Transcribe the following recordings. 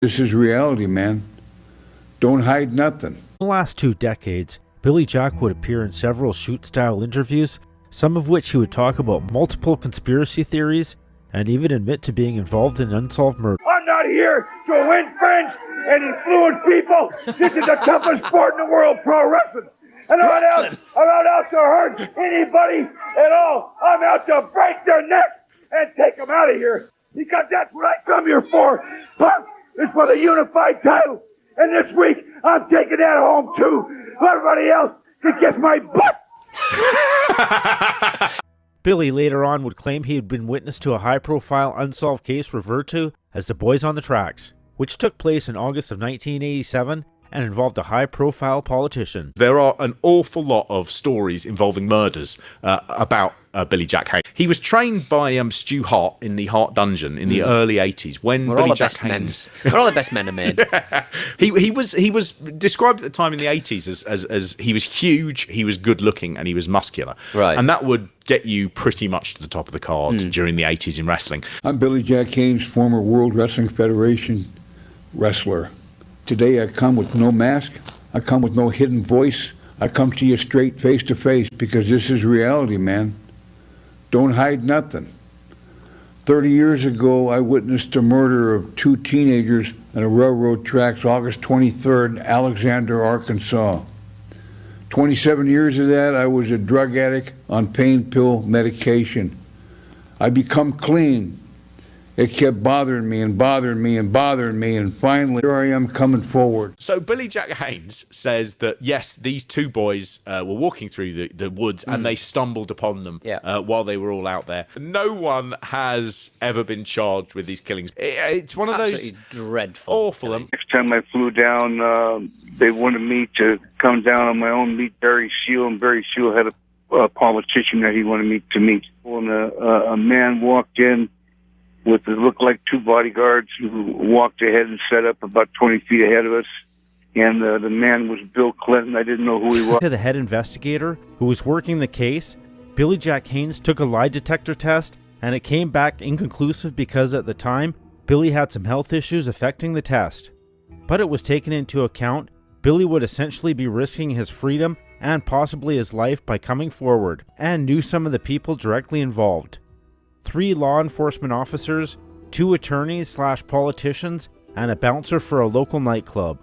This is reality, man. Don't hide nothing. In the last 2 decades, Billy Jack would appear in several shoot-style interviews, some of which he would talk about multiple conspiracy theories and even admit to being involved in unsolved murder. I'm not here to win friends and influence people. This is the toughest sport in the world, pro wrestling. And I'm not out to hurt anybody at all. I'm out to break their necks and take them out of here. Because that's what I come here for. Punk is for the unified title. And this week, I'm taking that home too. Everybody else can kiss my butt. Billy later on would claim he had been witness to a high-profile unsolved case referred to as the Boys on the Tracks, which took place in August of 1987 and involved a high-profile politician. There are an awful lot of stories involving murders about Billy Jack Haynes. He was trained by Stu Hart in the Hart Dungeon in the early 80s when Billy Jack Haynes... Where all the best men are made. Yeah. He was described at the time in the 80s as he was huge, he was good looking, and he was muscular. Right. And that would get you pretty much to the top of the card during the 80s in wrestling. I'm Billy Jack Haynes, former World Wrestling Federation wrestler. Today I come with no mask, I come with no hidden voice, I come to you straight face to face because this is reality, man. Don't hide nothing. 30 years ago, I witnessed the murder of 2 teenagers on the railroad tracks August 23rd, Alexander, Arkansas. 27 years of that, I was a drug addict on pain pill medication. I become clean. It kept bothering me and bothering me and bothering me, and finally, here I am coming forward. So Billy Jack Haynes says that, yes, these 2 boys were walking through the woods and they stumbled upon them while they were all out there. No one has ever been charged with these killings. It's one of Absolutely those dreadful. awful. Next time I flew down, they wanted me to come down on my own, meet Barry Shield, and Barry Shield had a politician that he wanted me to meet. When a man walked in with what looked like 2 bodyguards who walked ahead and set up about 20 feet ahead of us. And the man was Bill Clinton. I didn't know who he was. To the head investigator who was working the case, Billy Jack Haynes took a lie detector test and it came back inconclusive because at the time, Billy had some health issues affecting the test. But it was taken into account Billy would essentially be risking his freedom and possibly his life by coming forward, and knew some of the people directly involved. 3 law enforcement officers, 2 attorneys/politicians, and a bouncer for a local nightclub.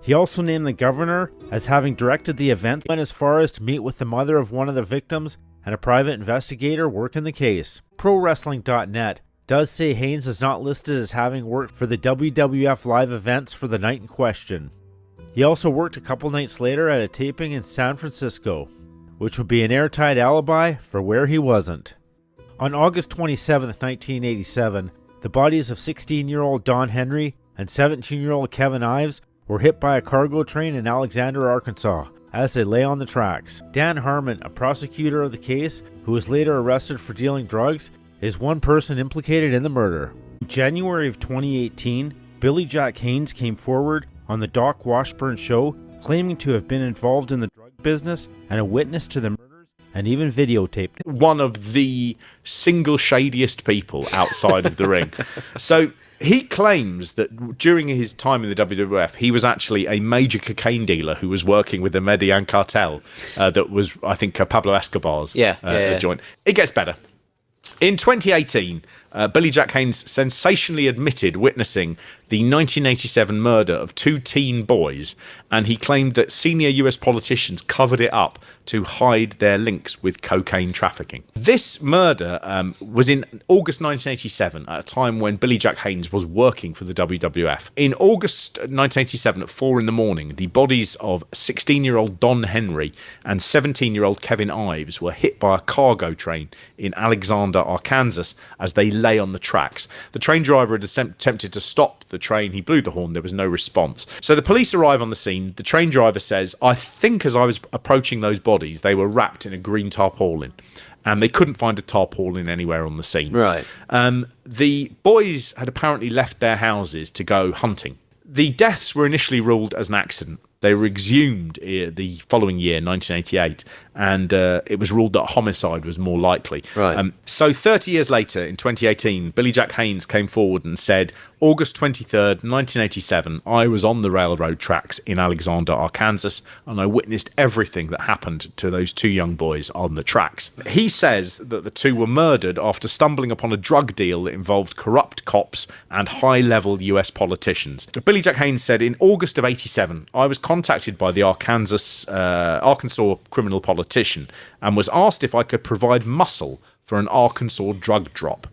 He also named the governor as having directed the event, went as far as to meet with the mother of one of the victims and a private investigator working the case. ProWrestling.net does say Haynes is not listed as having worked for the WWF live events for the night in question. He also worked a couple nights later at a taping in San Francisco, which would be an airtight alibi for where he wasn't. On August 27, 1987, the bodies of 16-year-old Don Henry and 17-year-old Kevin Ives were hit by a cargo train in Alexander, Arkansas, as they lay on the tracks. Dan Harmon, a prosecutor of the case, who was later arrested for dealing drugs, is one person implicated in the murder. In January of 2018, Billy Jack Haynes came forward on the Doc Washburn Show, claiming to have been involved in the drug business and a witness to the murders, and even videotaped. One of the single shadiest people outside of the ring. So he claims that during his time in the WWF, he was actually a major cocaine dealer who was working with the Medina cartel that was, I think, Pablo Escobar's joint. It gets better. In 2018, Billy Jack Haynes sensationally admitted witnessing the 1987 murder of 2 teen boys, and he claimed that senior US politicians covered it up to hide their links with cocaine trafficking. This murder was in August 1987, at a time when Billy Jack Haynes was working for the WWF. In August 1987 at 4 in the morning, the bodies of 16-year-old Don Henry and 17-year-old Kevin Ives were hit by a cargo train in Alexander, Arkansas, as they lay on the tracks. The train driver had attempted to stop the train. He blew the horn. There was no response. So the police arrive on the scene. The train driver says, I think as I was approaching those bodies, they were wrapped in a green tarpaulin, and they couldn't find a tarpaulin anywhere on the scene. Right. The boys had apparently left their houses to go hunting. The deaths were initially ruled as an accident. They were exhumed the following year, 1988, and it was ruled that homicide was more likely. Right. So 30 years later, in 2018, Billy Jack Haynes came forward and said, August 23rd, 1987, I was on the railroad tracks in Alexander, Arkansas, and I witnessed everything that happened to those two young boys on the tracks. He says that the two were murdered after stumbling upon a drug deal that involved corrupt cops and high-level US politicians. Billy Jack Haynes said, in August of 87, I was contacted by the Arkansas criminal politician and was asked if I could provide muscle for an Arkansas drug drop.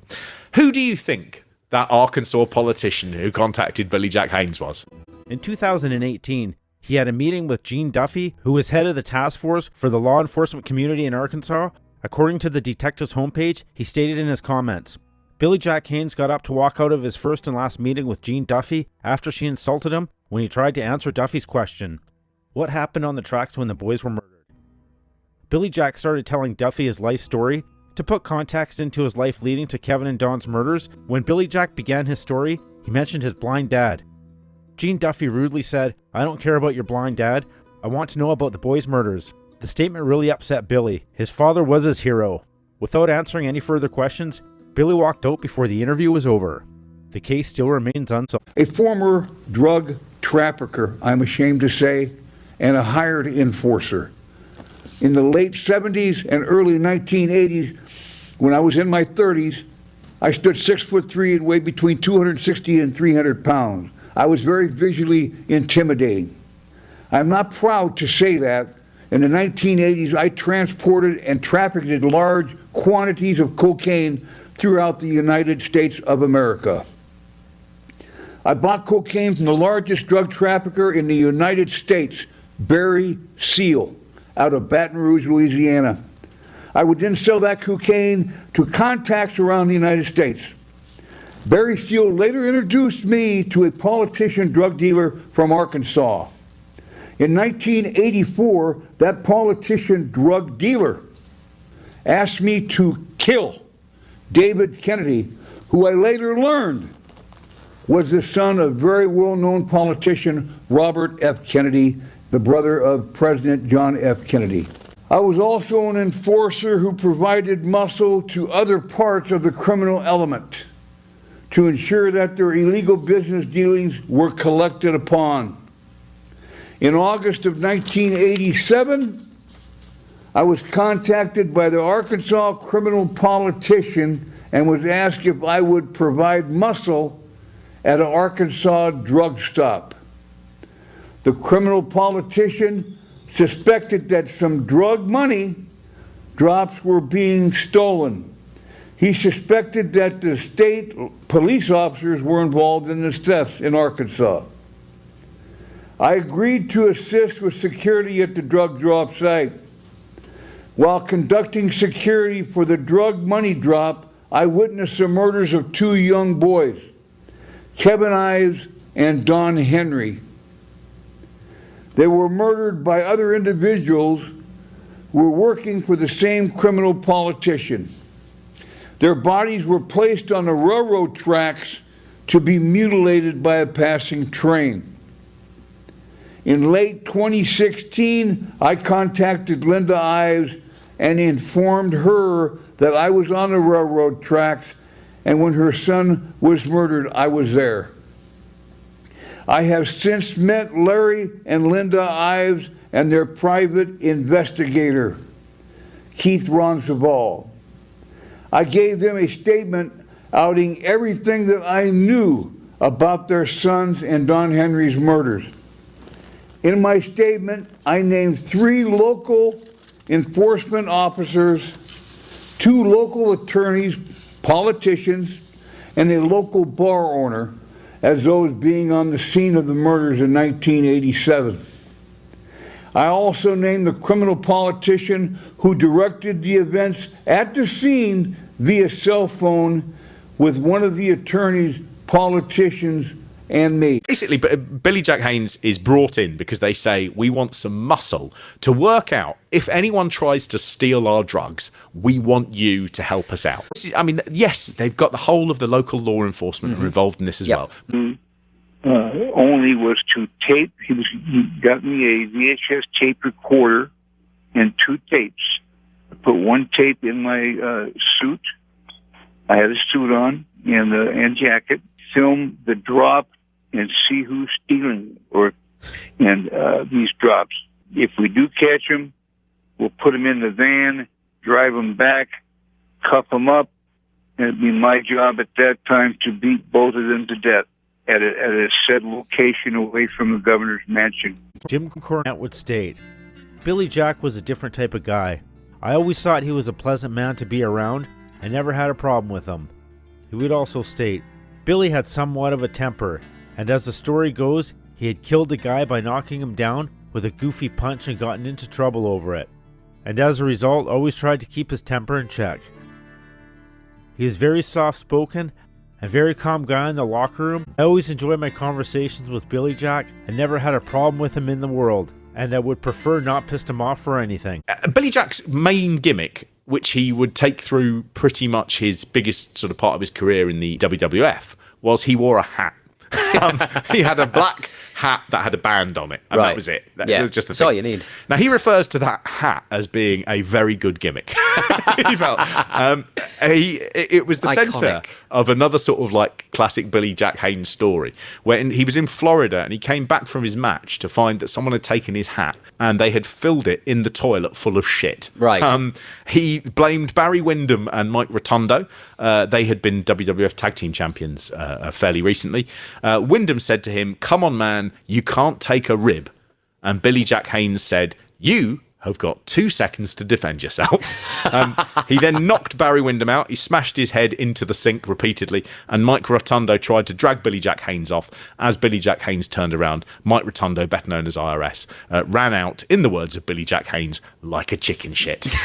Who do you think that Arkansas politician who contacted Billy Jack Haynes was? In 2018, he had a meeting with Gene Duffy, who was head of the task force for the law enforcement community in Arkansas. According to the detective's homepage, he stated in his comments, Billy Jack Haynes got up to walk out of his first and last meeting with Gene Duffy after she insulted him when he tried to answer Duffy's question. What happened on the tracks when the boys were murdered? Billy Jack started telling Duffy his life story. To put context into his life leading to Kevin and Don's murders, when Billy Jack began his story, he mentioned his blind dad. Gene Duffy rudely said, I don't care about your blind dad. I want to know about the boys' murders. The statement really upset Billy. His father was his hero. Without answering any further questions, Billy walked out before the interview was over. The case still remains unsolved. A former drug trafficker, I'm ashamed to say, and a hired enforcer. In the late 70s and early 1980s, when I was in my 30s, I stood 6'3" and weighed between 260 and 300 pounds. I was very visually intimidating. I'm not proud to say that. In the 1980s, I transported and trafficked large quantities of cocaine throughout the United States of America. I bought cocaine from the largest drug trafficker in the United States, Barry Seal, out of Baton Rouge, Louisiana. I would then sell that cocaine to contacts around the United States. Barry Seal later introduced me to a politician drug dealer from Arkansas. In 1984, that politician drug dealer asked me to kill David Kennedy, who I later learned was the son of very well-known politician Robert F. Kennedy, the brother of President John F. Kennedy. I was also an enforcer who provided muscle to other parts of the criminal element to ensure that their illegal business dealings were collected upon. In August of 1987, I was contacted by the Arkansas criminal politician and was asked if I would provide muscle at an Arkansas drug stop. The criminal politician suspected that some drug money drops were being stolen. He suspected that the state police officers were involved in the thefts in Arkansas. I agreed to assist with security at the drug drop site. While conducting security for the drug money drop, I witnessed the murders of two young boys, Kevin Ives and Don Henry. They were murdered by other individuals who were working for the same criminal politician. Their bodies were placed on the railroad tracks to be mutilated by a passing train. In late 2016, I contacted Linda Ives and informed her that I was on the railroad tracks, and when her son was murdered, I was there. I have since met Larry and Linda Ives and their private investigator, Keith Ronsaval. I gave them a statement outing everything that I knew about their sons and Don Henry's murders. In my statement, I named 3 local enforcement officers, 2 local attorneys, politicians, and a local bar owner as those being on the scene of the murders in 1987. I also named the criminal politician who directed the events at the scene via cell phone with one of the attorneys, politicians, and me. Basically, Billy Jack Haynes is brought in because they say, we want some muscle to work out if anyone tries to steal our drugs, we want you to help us out. I mean, yes, they've got the whole of the local law enforcement are involved in this as well. only was to tape. He got me a VHS tape recorder and 2 tapes. I put 1 tape in my suit. I had a suit on and jacket. Film the drop and see who's stealing these drops. If we do catch them, we'll put them in the van, drive them back, cuff them up, and it'd be my job at that time to beat both of them to death at a said location away from the governor's mansion. Jim Cornette would state, Billy Jack was a different type of guy. I always thought he was a pleasant man to be around and never had a problem with him. He would also state, Billy had somewhat of a temper, and as the story goes, he had killed a guy by knocking him down with a goofy punch and gotten into trouble over it, and as a result always tried to keep his temper in check. He is very soft-spoken and very calm guy in the locker room. I always enjoy my conversations with Billy Jack and never had a problem with him in the world, and I would prefer not piss him off for anything. Billy Jack's main gimmick, which he would take through pretty much his biggest sort of part of his career in the WWF, was he wore a hat. He had a black hat that had a band on it, and that was it. That was just the thing. That's all you need. Now, he refers to that hat as being a very good gimmick. He felt it was the Iconic. centre of another sort of like classic Billy Jack Haynes story, where he was in Florida and he came back from his match to find that someone had taken his hat and they had filled it in the toilet full of shit. Right. He blamed Barry Windham and Mike Rotundo. They had been WWF Tag Team Champions fairly recently. Windham said to him, "Come on, man, you can't take a rib." And Billy Jack Haynes said, "You have got 2 seconds to defend yourself." He then knocked Barry Windham out. He smashed his head into the sink repeatedly, and Mike Rotundo tried to drag Billy Jack Haynes off. As Billy Jack Haynes turned around, Mike Rotundo, better known as IRS, ran out, in the words of Billy Jack Haynes, like a chicken shit.